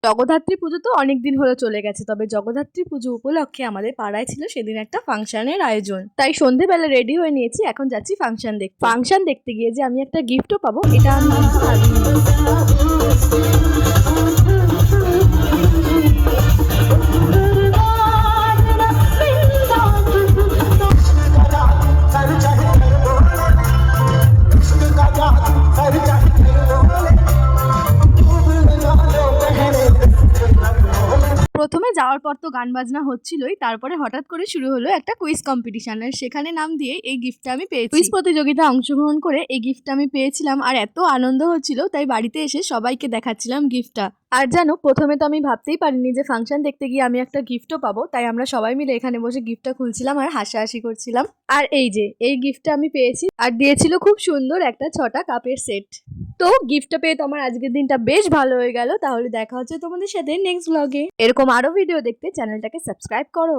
জগদ্ধাত্রী পুজো তো অনেকদিন হলো চলে গেছে, তবে জগদ্ধাত্রী পুজো উপলক্ষে আমাদের পাড়ায় ছিল সেদিন একটা ফাংশনের আয়োজন। তাই সন্ধেবেলা রেডি হয়ে নিয়েছি, এখন যাচ্ছি ফাংশন দেখতে। ফাংশন দেখতে গিয়ে যে আমি একটা গিফটও পাবো এটা আমি কিন্তু ভাবিনি। প্রথমে যাওয়ার পর তো গান বাজনা হচ্ছিলই, তারপরে হঠাৎ করে শুরু হলো একটা কুইজ কম্পিটিশন, আর সেখানে নাম দিয়ে এই গিফটটা আমি পেয়েছি। কুইজ প্রতিযোগিতায় অংশগ্রহণ করে এই গিফটটা আমি পেয়েছিলাম, আর এত আনন্দ হচ্ছিল তাই বাড়িতে এসে সবাইকে দেখাচ্ছিলাম গিফটটা। আর জানো, প্রথমে তো আমি ভাবতেই পারিনি যে ফাংশন দেখতে গিয়ে আমি একটা গিফটও পাবো, তাই আমরা সবাই মিলে এখানে বসে গিফটটা খুলছিলাম আর হাসাহাসি করছিলাম। আর এই যে এই গিফটটা আমি পেয়েছি, আর দিয়েছিল খুব সুন্দর একটা 6টা কাপের সেট। তো গিফটটা পেয়ে তো আমার আজকের দিনটা বেশ ভালো হয়ে গেল। তাহলে দেখা হচ্ছে তোমাদের সাথে নেক্সট ব্লগে। এরকম আরো ভিডিও দেখতে চ্যানেলটাকে সাবস্ক্রাইব করো।